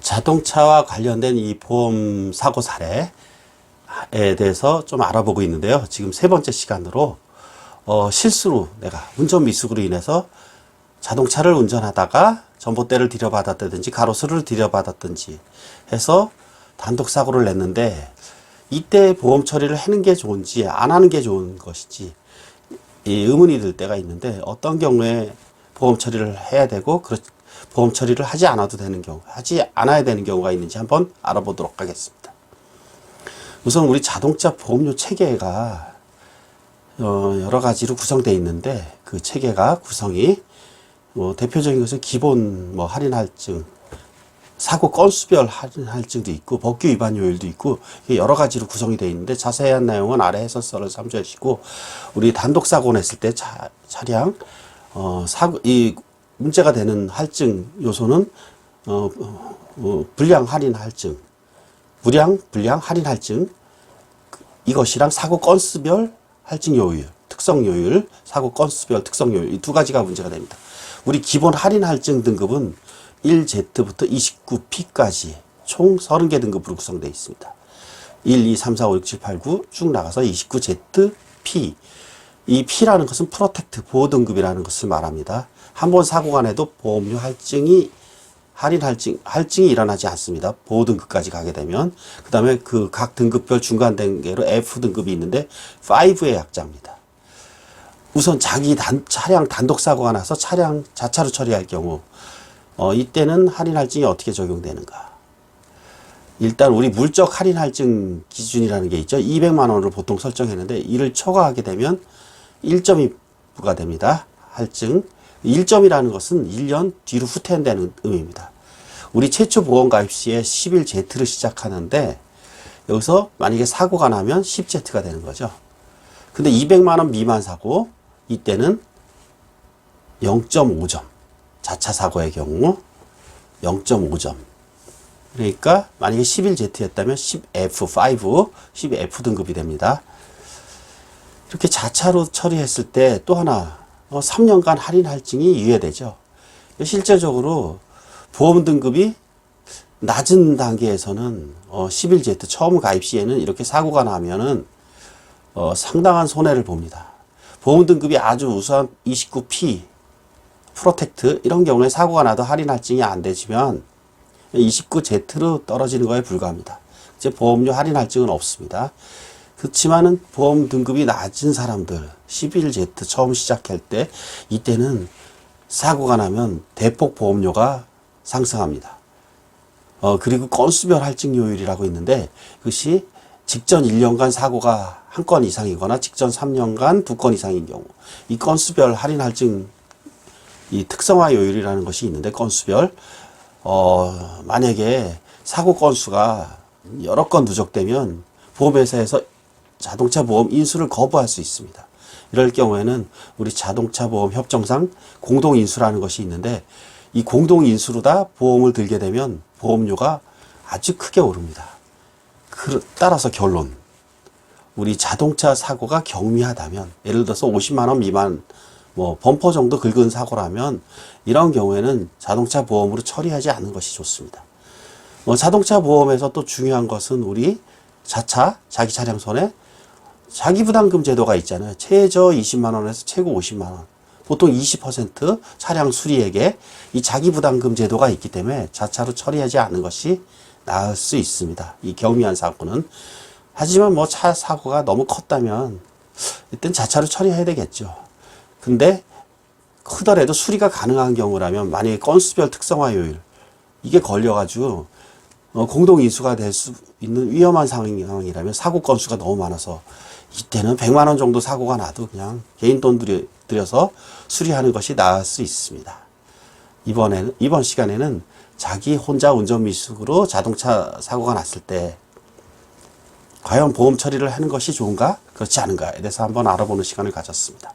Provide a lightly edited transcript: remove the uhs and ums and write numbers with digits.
자동차와 관련된 이 보험 사고 사례에 대해서 좀 알아보고 있는데요. 지금 세 번째 시간으로 실수로 내가 운전 미숙으로 인해서 자동차를 운전하다가 전봇대를 들여받았다든지 가로수를 들여받았든지 해서 단독 사고를 냈는데, 이때 보험 처리를 하는 게 좋은지 안 하는 게 좋은 것인지 의문이 들 때가 있는데, 어떤 경우에 보험 처리를 해야 되고 보험 처리를 하지 않아도 되는 경우, 하지 않아야 되는 경우가 있는지 한번 알아보도록 하겠습니다. 우선 우리 자동차 보험료 체계가 여러 가지로 구성되어 있는데, 그 체계가 구성이 대표적인 것은 기본 할인 할증, 사고 건수별 할인 할증도 있고 법규 위반 요율도 있고 여러 가지로 구성이 되어 있는데, 자세한 내용은 아래 해설서를 참조하시고, 우리 단독 사고 냈을 때 차량 이 문제가 되는 할증 요소는 불량 할인 할증, 불량 할인 할증, 이것이랑 사고 건수별 할증 요율, 특성 요율, 사고 건수별 특성 요율, 이 두 가지가 문제가 됩니다. 우리 기본 할인 할증 등급은 1Z부터 29P까지 총 30개 등급으로 구성되어 있습니다. 1, 2, 3, 4, 5, 6, 7, 8, 9 쭉 나가서 29ZP. 이 P라는 것은 프로텍트, 보호등급이라는 것을 말합니다. 한 번 사고가 나도 보험료 할증이, 할인 할증이 일어나지 않습니다. 보호등급까지 가게 되면. 그 다음에 그 각 등급별 중간 단계로 F등급이 있는데 5의 약자입니다. 우선 차량 단독 사고가 나서 차량 자차로 처리할 경우, 이때는 할인 할증이 어떻게 적용되는가? 일단 우리 물적 할인 할증 기준이라는 게 있죠. 200만 원을 보통 설정했는데, 이를 초과하게 되면 1점이 부과됩니다. 할증. 1점이라는 것은 1년 뒤로 후퇴한다는 의미입니다. 우리 최초 보험 가입 시에 11Z를 시작하는데, 여기서 만약에 사고가 나면 10Z가 되는 거죠. 근데 200만 원 미만 사고, 이때는 0.5점. 자차 사고의 경우 0.5점. 그러니까 만약에 11Z였다면 10F5, 10F 등급이 됩니다. 이렇게 자차로 처리했을 때 또 하나 3년간 할인 할증이 유예되죠. 실제적으로 보험 등급이 낮은 단계에서는 11Z 처음 가입 시에는 이렇게 사고가 나면은 상당한 손해를 봅니다. 보험 등급이 아주 우수한 29P, 프로텍트 이런 경우에 사고가 나도 할인 할증이 안 되지만 29Z로 떨어지는 거에 불과합니다. 이제 보험료 할인 할증은 없습니다. 그렇지만은 보험 등급이 낮은 사람들 11Z 처음 시작할 때, 이때는 사고가 나면 대폭 보험료가 상승합니다. 그리고 건수별 할증 요율이라고 있는데, 그것이 직전 1년간 사고가 한 건 이상이거나 직전 3년간 2건 이상인 경우, 이 건수별 할인 할증 이 특성화 요율이라는 것이 있는데, 건수별 만약에 사고 건수가 여러 건 누적되면 보험회사에서 자동차 보험 인수를 거부할 수 있습니다. 이럴 경우에는 우리 자동차 보험 협정상 공동 인수라는 것이 있는데, 이 공동 인수로다 보험을 들게 되면 보험료가 아주 크게 오릅니다. 따라서 결론, 우리 자동차 사고가 경미하다면, 예를 들어서 50만 원 미만 범퍼 정도 긁은 사고라면, 이런 경우에는 자동차 보험으로 처리하지 않는 것이 좋습니다. 자동차 보험에서 또 중요한 것은 우리 자차, 자기 차량 손해, 자기부담금 제도가 있잖아요. 최저 20만 원에서 최고 50만 원. 보통 20% 차량 수리액에 이 자기부담금 제도가 있기 때문에 자차로 처리하지 않는 것이 나을 수 있습니다. 이 경미한 사고는. 하지만 차 사고가 너무 컸다면 일단 자차로 처리해야 되겠죠. 근데 크더라도 수리가 가능한 경우라면, 만약에 건수별 특성화 요율 이게 걸려가지고 공동 인수가 될 수 있는 위험한 상황이라면, 사고 건수가 너무 많아서 이때는 100만 원 정도 사고가 나도 그냥 개인 돈 들여서 수리하는 것이 나을 수 있습니다. 이번 시간에는 자기 혼자 운전 미숙으로 자동차 사고가 났을 때 과연 보험 처리를 하는 것이 좋은가, 그렇지 않은가에 대해서 한번 알아보는 시간을 가졌습니다.